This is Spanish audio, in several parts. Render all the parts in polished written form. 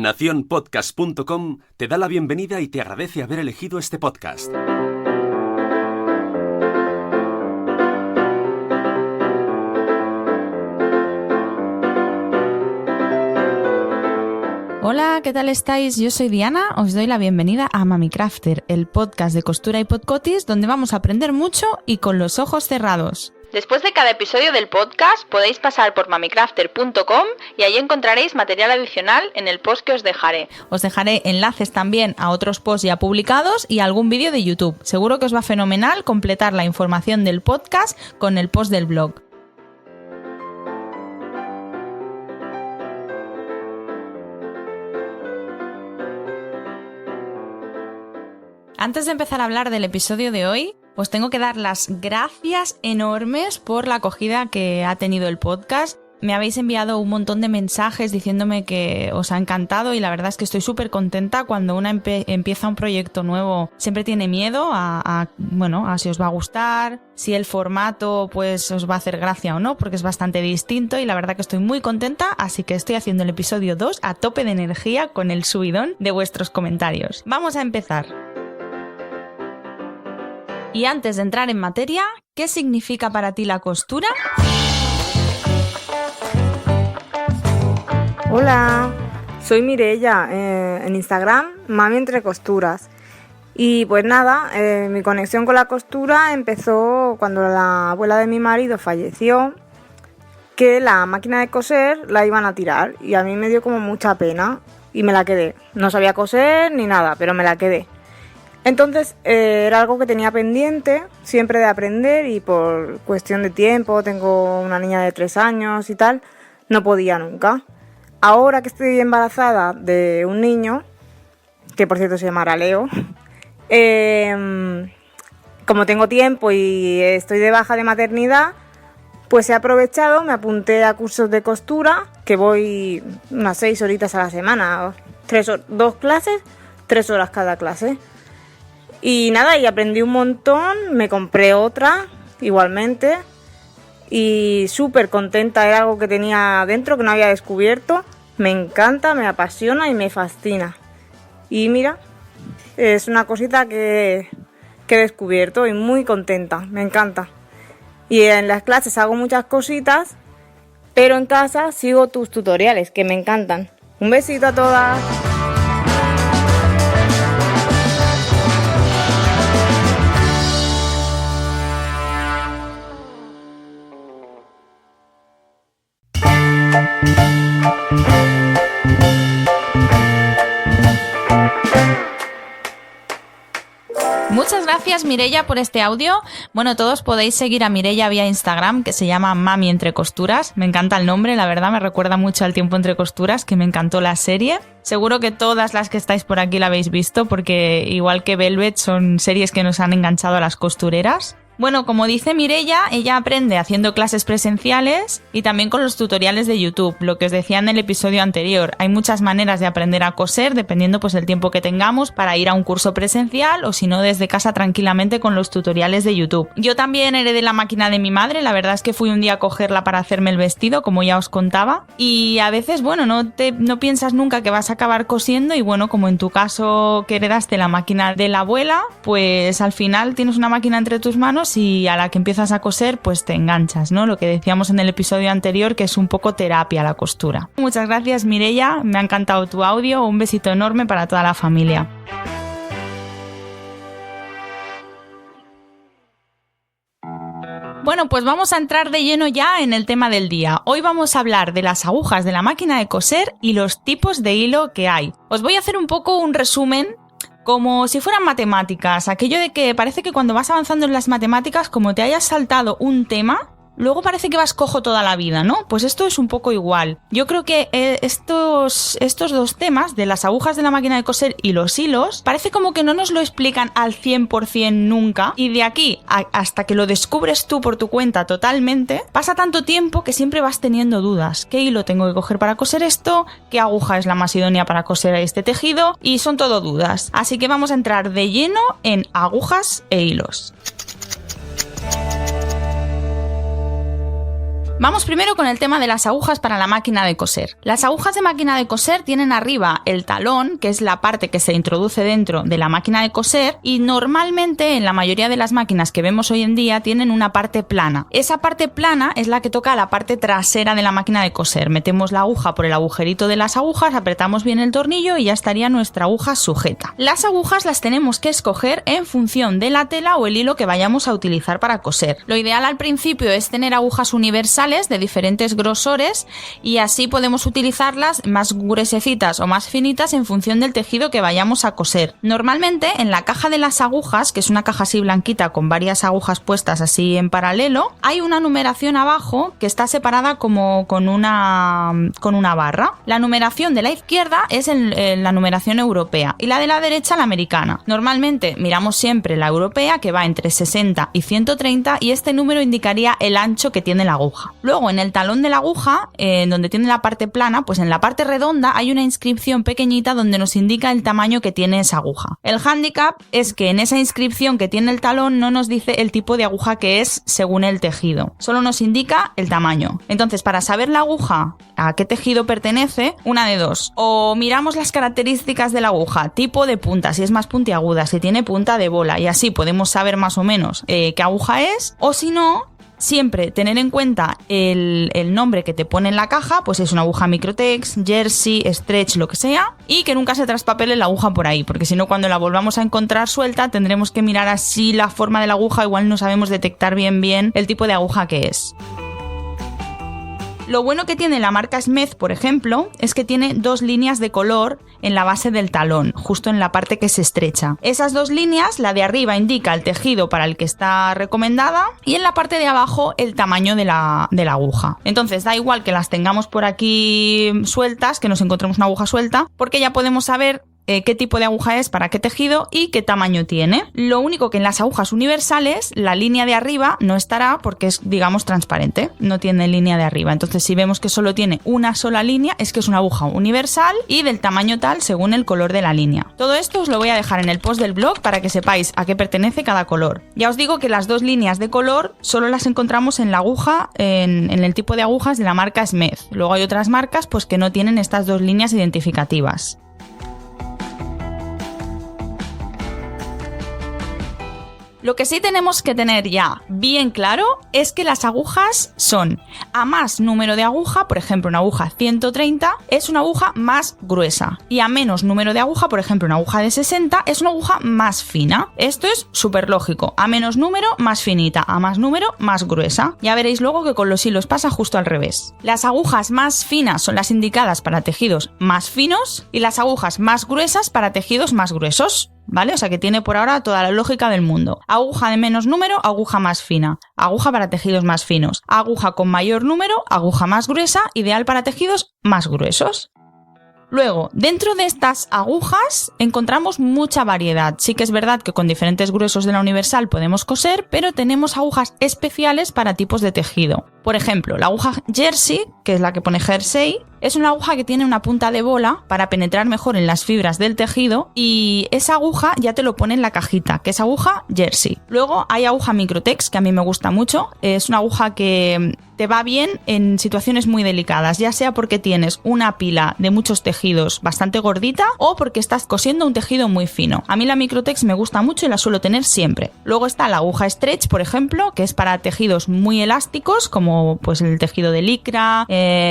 Nacionpodcast.com te da la bienvenida y te agradece haber elegido este podcast. Hola, ¿qué tal estáis? Yo soy Diana, os doy la bienvenida a Mami Crafter, el podcast de costura y podcotis donde vamos a aprender mucho y con los ojos cerrados. Después de cada episodio del podcast podéis pasar por mamicrafter.com y allí encontraréis material adicional en el post que os dejaré. Os dejaré enlaces también a otros posts ya publicados y algún vídeo de YouTube. Seguro que os va fenomenal completar la información del podcast con el post del blog. Antes de empezar a hablar del episodio de hoy, os tengo que dar las gracias enormes por la acogida que ha tenido el podcast. Me habéis enviado un montón de mensajes diciéndome que os ha encantado y la verdad es que estoy súper contenta. Cuando una empieza un proyecto nuevo siempre tiene miedo a si os va a gustar, si el formato pues os va a hacer gracia o no, porque es bastante distinto y la verdad que estoy muy contenta, así que estoy haciendo el episodio 2 a tope de energía con el subidón de vuestros comentarios. Vamos a empezar. Y antes de entrar en materia, ¿qué significa para ti la costura? Hola, soy Mireia, en Instagram, Mami Entre Costuras. Y pues nada, mi conexión con la costura empezó cuando la abuela de mi marido falleció, que la máquina de coser la iban a tirar y a mí me dio como mucha pena y me la quedé. No sabía coser ni nada, pero me la quedé. Entonces era algo que tenía pendiente siempre de aprender y por cuestión de tiempo, tengo una niña de 3 años y tal, no podía nunca. Ahora que estoy embarazada de un niño, que por cierto se llamará Leo, como tengo tiempo y estoy de baja de maternidad, pues he aprovechado, me apunté a cursos de costura, que voy unas 6 horitas a la semana, 2 clases, 3 horas cada clase. Y nada, y aprendí un montón, me compré otra igualmente y súper contenta, era algo que tenía dentro, que no había descubierto. Me encanta, me apasiona y me fascina. Y mira, es una cosita que he descubierto y muy contenta, me encanta. Y en las clases hago muchas cositas, pero en casa sigo tus tutoriales, que me encantan. Un besito a todas. Muchas gracias Mireia por este audio. Bueno, todos podéis seguir a Mireia vía Instagram, que se llama Mami Entre Costuras. Me encanta el nombre, la verdad me recuerda mucho al Tiempo Entre Costuras, que me encantó la serie. Seguro que todas las que estáis por aquí la habéis visto, porque igual que Velvet son series que nos han enganchado a las costureras. Bueno, como dice Mireia, ella aprende haciendo clases presenciales y también con los tutoriales de YouTube, lo que os decía en el episodio anterior. Hay muchas maneras de aprender a coser dependiendo pues del tiempo que tengamos para ir a un curso presencial o si no desde casa tranquilamente con los tutoriales de YouTube. Yo también heredé la máquina de mi madre, la verdad es que fui un día a cogerla para hacerme el vestido, como ya os contaba, y a veces, bueno, no piensas nunca que vas a acabar cosiendo y bueno, como en tu caso que heredaste la máquina de la abuela, pues al final tienes una máquina entre tus manos y a la que empiezas a coser pues te enganchas, ¿no? Lo que decíamos en el episodio anterior, que es un poco terapia la costura. Muchas gracias Mireia, me ha encantado tu audio, un besito enorme para toda la familia. Bueno, pues vamos a entrar de lleno ya en el tema del día. Hoy vamos a hablar de las agujas de la máquina de coser y los tipos de hilo que hay. Os voy a hacer un poco un resumen como si fueran matemáticas, aquello de que parece que cuando vas avanzando en las matemáticas, como te hayas saltado un tema, luego parece que vas cojo toda la vida, ¿no? Pues esto es un poco igual. Yo creo que estos dos temas, de las agujas de la máquina de coser y los hilos, parece como que no nos lo explican al 100% nunca, y de aquí hasta que lo descubres tú por tu cuenta totalmente, pasa tanto tiempo que siempre vas teniendo dudas. ¿Qué hilo tengo que coger para coser esto? ¿Qué aguja es la más idónea para coser este tejido? Y son todo dudas. Así que vamos a entrar de lleno en agujas e hilos. Vamos primero con el tema de las agujas para la máquina de coser. Las agujas de máquina de coser tienen arriba el talón, que es la parte que se introduce dentro de la máquina de coser, y normalmente en la mayoría de las máquinas que vemos hoy en día tienen una parte plana. Esa parte plana es la que toca la parte trasera de la máquina de coser. Metemos la aguja por el agujerito de las agujas, apretamos bien el tornillo y ya estaría nuestra aguja sujeta. Las agujas las tenemos que escoger en función de la tela o el hilo que vayamos a utilizar para coser. Lo ideal al principio es tener agujas universales de diferentes grosores y así podemos utilizarlas más gruesecitas o más finitas en función del tejido que vayamos a coser. Normalmente en la caja de las agujas, que es una caja así blanquita con varias agujas puestas así en paralelo, hay una numeración abajo que está separada como con una barra. La numeración de la izquierda es la numeración europea y la de la derecha la americana. Normalmente miramos siempre la europea, que va entre 60 y 130, y este número indicaría el ancho que tiene la aguja. Luego en el talón de la aguja, donde tiene la parte plana, pues en la parte redonda hay una inscripción pequeñita donde nos indica el tamaño que tiene esa aguja. El hándicap es que en esa inscripción que tiene el talón no nos dice el tipo de aguja que es según el tejido, solo nos indica el tamaño. Entonces, para saber la aguja a qué tejido pertenece, una de dos: o miramos las características de la aguja, tipo de punta, si es más puntiaguda, si tiene punta de bola, y así podemos saber más o menos qué aguja es, o si no, siempre tener en cuenta el nombre que te pone en la caja, pues es una aguja Microtex, Jersey, Stretch, lo que sea, y que nunca se traspapele la aguja por ahí, porque si no, cuando la volvamos a encontrar suelta tendremos que mirar así la forma de la aguja, igual no sabemos detectar bien el tipo de aguja que es. Lo bueno que tiene la marca Smith, por ejemplo, es que tiene dos líneas de color en la base del talón, justo en la parte que se estrecha. Esas dos líneas, la de arriba indica el tejido para el que está recomendada y en la parte de abajo el tamaño de la aguja. Entonces da igual que las tengamos por aquí sueltas, que nos encontremos una aguja suelta, porque ya podemos saber qué tipo de aguja es, para qué tejido y qué tamaño tiene. Lo único que en las agujas universales la línea de arriba no estará porque es, digamos, transparente, no tiene línea de arriba. Entonces, si vemos que solo tiene una sola línea, es que es una aguja universal y del tamaño tal según el color de la línea. Todo esto os lo voy a dejar en el post del blog para que sepáis a qué pertenece cada color. Ya os digo que las dos líneas de color solo las encontramos en la aguja, en el tipo de agujas de la marca Smith. Luego hay otras marcas pues que no tienen estas dos líneas identificativas. Lo que sí tenemos que tener ya bien claro es que las agujas son a más número de aguja, por ejemplo una aguja 130 es una aguja más gruesa, y a menos número de aguja, por ejemplo una aguja de 60 es una aguja más fina. Esto es súper lógico, a menos número más finita, a más número más gruesa. Ya veréis luego que con los hilos pasa justo al revés. Las agujas más finas son las indicadas para tejidos más finos y las agujas más gruesas para tejidos más gruesos. ¿Vale? O sea que tiene por ahora toda la lógica del mundo. Aguja de menos número, aguja más fina. Aguja para tejidos más finos. Aguja con mayor número, aguja más gruesa, ideal para tejidos más gruesos. Luego, dentro de estas agujas encontramos mucha variedad. Sí que es verdad que con diferentes gruesos de la universal podemos coser, pero tenemos agujas especiales para tipos de tejido. Por ejemplo, la aguja Jersey, que es la que pone Jersey, es una aguja que tiene una punta de bola para penetrar mejor en las fibras del tejido, y esa aguja ya te lo pone en la cajita, que es aguja Jersey. Luego hay aguja Microtex, que a mí me gusta mucho. Es una aguja que te va bien en situaciones muy delicadas, ya sea porque tienes una pila de muchos tejidos bastante gordita o porque estás cosiendo un tejido muy fino. A mí la Microtex me gusta mucho y la suelo tener siempre. Luego está la aguja Stretch, por ejemplo, que es para tejidos muy elásticos, como pues el tejido de licra,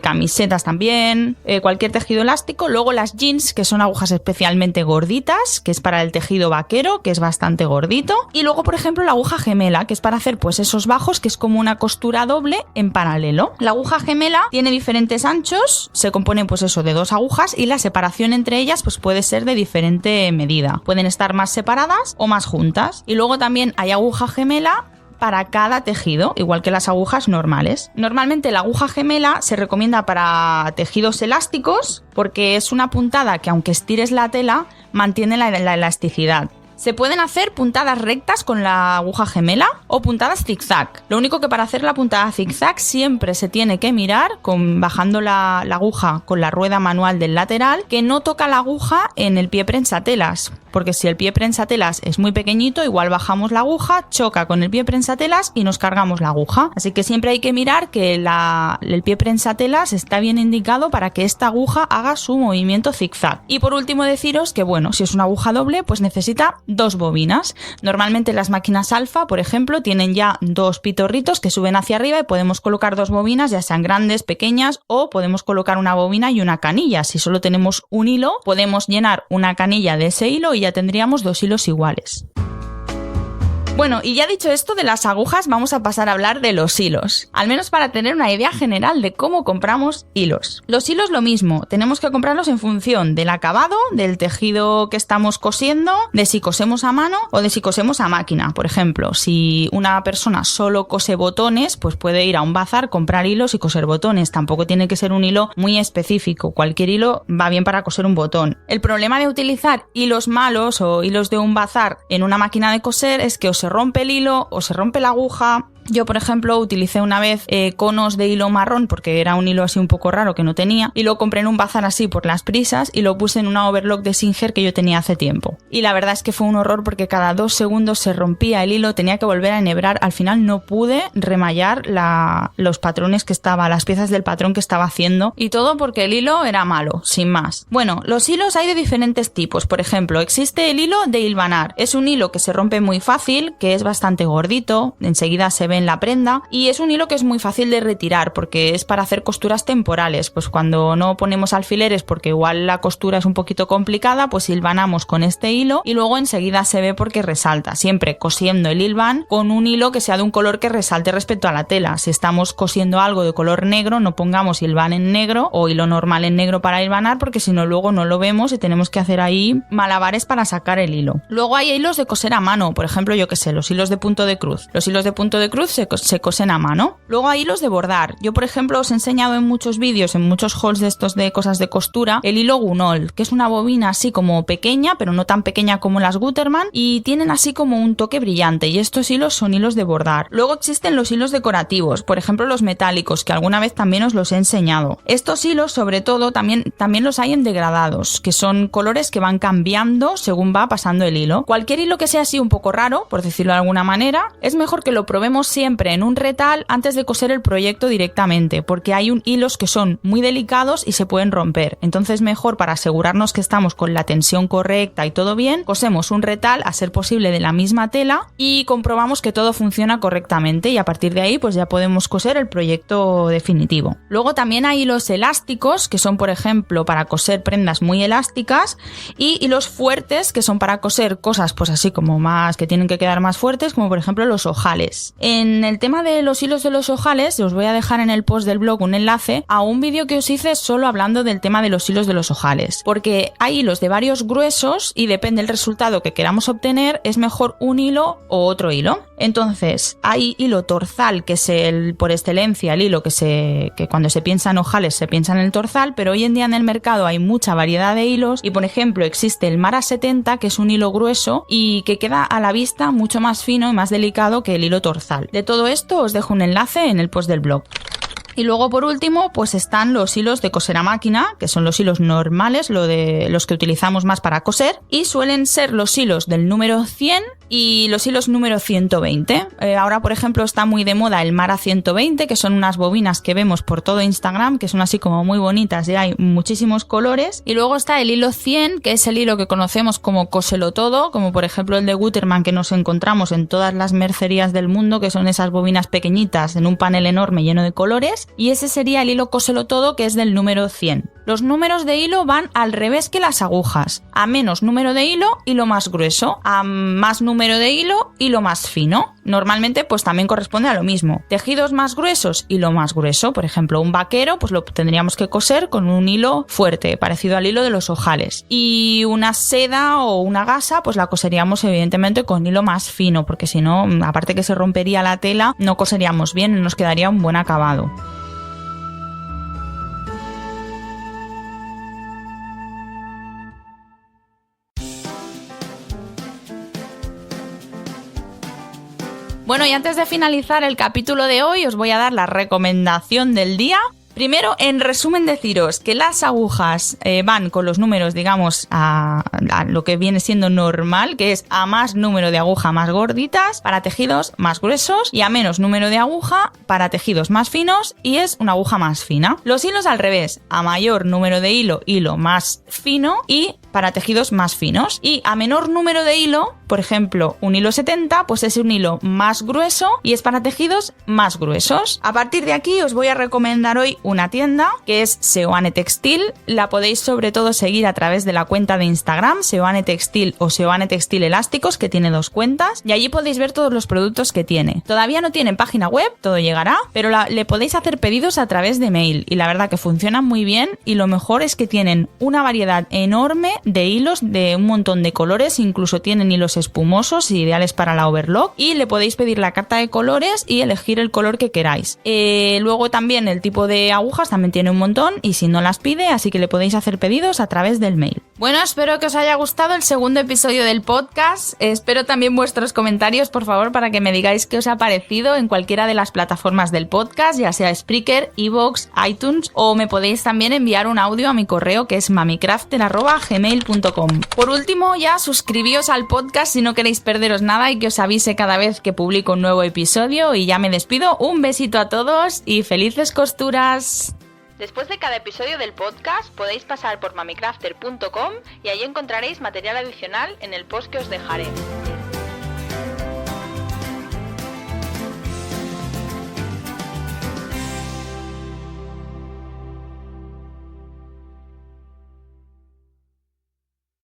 camisetas también, cualquier tejido elástico. Luego las jeans, que son agujas especialmente gorditas, que es para el tejido vaquero, que es bastante gordito. Y luego, por ejemplo, la aguja gemela, que es para hacer pues esos bajos, que es como una costura doble en paralelo. La aguja gemela tiene diferentes anchos, se compone pues eso de dos agujas, y la separación entre ellas pues puede ser de diferente medida. Pueden estar más separadas o más juntas. Y luego también hay aguja gemela para cada tejido, igual que las agujas normales. Normalmente la aguja gemela se recomienda para tejidos elásticos porque es una puntada que, aunque estires la tela, mantiene la elasticidad. Se pueden hacer puntadas rectas con la aguja gemela o puntadas zigzag. Lo único que para hacer la puntada zigzag siempre se tiene que mirar bajando la aguja con la rueda manual del lateral, que no toca la aguja en el pie prensatelas, porque si el pie prensatelas es muy pequeñito, igual bajamos la aguja, choca con el pie prensatelas y nos cargamos la aguja. Así que siempre hay que mirar que el pie prensatelas está bien indicado para que esta aguja haga su movimiento zigzag. Y por último deciros que bueno, si es una aguja doble, pues necesita 2 bobinas. Normalmente las máquinas Alfa, por ejemplo, tienen ya 2 pitorritos que suben hacia arriba y podemos colocar 2 bobinas, ya sean grandes, pequeñas, o podemos colocar una bobina y una canilla. Si solo tenemos un hilo, podemos llenar una canilla de ese hilo y ya tendríamos 2 hilos iguales. Bueno, y ya dicho esto de las agujas, vamos a pasar a hablar de los hilos. Al menos para tener una idea general de cómo compramos hilos. Los hilos lo mismo, tenemos que comprarlos en función del acabado, del tejido que estamos cosiendo, de si cosemos a mano o de si cosemos a máquina. Por ejemplo, si una persona solo cose botones, pues puede ir a un bazar, comprar hilos y coser botones. Tampoco tiene que ser un hilo muy específico. Cualquier hilo va bien para coser un botón. El problema de utilizar hilos malos o hilos de un bazar en una máquina de coser es que se rompe el hilo o se rompe la aguja. Yo, por ejemplo, utilicé una vez conos de hilo marrón porque era un hilo así un poco raro que no tenía y lo compré en un bazar así por las prisas y lo puse en una overlock de Singer que yo tenía hace tiempo. Y la verdad es que fue un horror porque cada 2 segundos se rompía el hilo, tenía que volver a enhebrar. Al final no pude remallar los patrones que estaba, las piezas del patrón que estaba haciendo y todo porque el hilo era malo, sin más. Bueno, los hilos hay de diferentes tipos. Por ejemplo, existe el hilo de hilvanar. Es un hilo que se rompe muy fácil, que es bastante gordito, enseguida se ve en la prenda y es un hilo que es muy fácil de retirar porque es para hacer costuras temporales. Pues cuando no ponemos alfileres porque igual la costura es un poquito complicada, pues hilvanamos con este hilo y luego enseguida se ve porque resalta. Siempre cosiendo el hilvan con un hilo que sea de un color que resalte respecto a la tela. Si estamos cosiendo algo de color negro, no pongamos hilvan en negro o hilo normal en negro para hilvanar porque si no luego no lo vemos y tenemos que hacer ahí malabares para sacar el hilo. Luego hay hilos de coser a mano, por ejemplo, yo que sé, los hilos de punto de cruz. Los hilos de punto de cruz se cosen a mano. Luego hay hilos de bordar. Yo, por ejemplo, os he enseñado en muchos vídeos, en muchos hauls de estos de cosas de costura, el hilo Gunol, que es una bobina así como pequeña, pero no tan pequeña como las Gutermann, y tienen así como un toque brillante, y estos hilos son hilos de bordar. Luego existen los hilos decorativos, por ejemplo los metálicos, que alguna vez también os los he enseñado. Estos hilos, sobre todo, también los hay en degradados, que son colores que van cambiando según va pasando el hilo. Cualquier hilo que sea así un poco raro, por decirlo de alguna manera, es mejor que lo probemos siempre en un retal antes de coser el proyecto directamente, porque hay hilos que son muy delicados y se pueden romper. Entonces mejor, para asegurarnos que estamos con la tensión correcta y todo bien, cosemos un retal a ser posible de la misma tela y comprobamos que todo funciona correctamente y a partir de ahí pues ya podemos coser el proyecto definitivo. Luego también hay hilos elásticos que son, por ejemplo, para coser prendas muy elásticas, y hilos fuertes que son para coser cosas pues así como más que tienen que quedar más fuertes, como por ejemplo los ojales. En el tema de los hilos de los ojales, os voy a dejar en el post del blog un enlace a un vídeo que os hice solo hablando del tema de los hilos de los ojales, porque hay hilos de varios gruesos y depende del resultado que queramos obtener, es mejor un hilo o otro hilo. Entonces, hay hilo torzal, que es por excelencia el hilo que cuando se piensa en ojales se piensa en el torzal, pero hoy en día en el mercado hay mucha variedad de hilos y, por ejemplo, existe el Mara 70, que es un hilo grueso y que queda a la vista mucho más fino y más delicado que el hilo torzal. De todo esto os dejo un enlace en el post del blog. Y luego, por último, pues están los hilos de coser a máquina, que son los hilos normales, los que utilizamos más para coser, y suelen ser los hilos del número 100 y los hilos número 120. Ahora, por ejemplo, está muy de moda el Mara 120, que son unas bobinas que vemos por todo Instagram, que son así como muy bonitas y hay muchísimos colores. Y luego está el hilo 100, que es el hilo que conocemos como cóselo todo, como por ejemplo el de Gutermann, que nos encontramos en todas las mercerías del mundo, que son esas bobinas pequeñitas en un panel enorme lleno de colores. Y ese sería el hilo cóselo todo, que es del número 100. Los números de hilo van al revés que las agujas. A menos número de hilo, hilo más grueso. A más número de hilo, hilo más fino. Normalmente pues también corresponde a lo mismo. Tejidos más gruesos, hilo más grueso. Por ejemplo, un vaquero pues lo tendríamos que coser con un hilo fuerte, parecido al hilo de los ojales. Y una seda o una gasa pues la coseríamos evidentemente con hilo más fino, porque si no, aparte que se rompería la tela, no coseríamos bien y nos quedaría un buen acabado. Bueno, y antes de finalizar el capítulo de hoy, os voy a dar la recomendación del día. Primero, en resumen, deciros que las agujas van con los números, digamos, a lo que viene siendo normal, que es a más número de aguja más gorditas para tejidos más gruesos y a menos número de aguja para tejidos más finos y es una aguja más fina. Los hilos al revés, a mayor número de hilo más fino y para tejidos más finos. Y a menor número de hilo, por ejemplo, un hilo 70, pues es un hilo más grueso y es para tejidos más gruesos. A partir de aquí os voy a recomendar hoy una tienda que es Seoane Textil. La podéis sobre todo seguir a través de la cuenta de Instagram, Seoane Textil o Seoane Textil Elásticos, que tiene 2 cuentas, y allí podéis ver todos los productos que tiene. Todavía no tienen página web, todo llegará, pero le podéis hacer pedidos a través de mail y la verdad que funcionan muy bien y lo mejor es que tienen una variedad enorme de hilos de un montón de colores, incluso tienen hilos espumosos ideales para la overlock y le podéis pedir la carta de colores y elegir el color que queráis. Luego también el tipo de agujas también tiene un montón y si no las pide, así que le podéis hacer pedidos a través del mail. Bueno, espero que os haya gustado el segundo episodio del podcast. Espero también vuestros comentarios, por favor, para que me digáis qué os ha parecido en cualquiera de las plataformas del podcast, ya sea Spreaker, iVoox, iTunes, o me podéis también enviar un audio a mi correo que es mamicrafter@gmail.com. Por último, ya suscribíos al podcast si no queréis perderos nada y que os avise cada vez que publico un nuevo episodio y ya me despido. Un besito a todos y felices costuras. Después de cada episodio del podcast podéis pasar por mamicrafter.com y allí encontraréis material adicional en el post que os dejaré.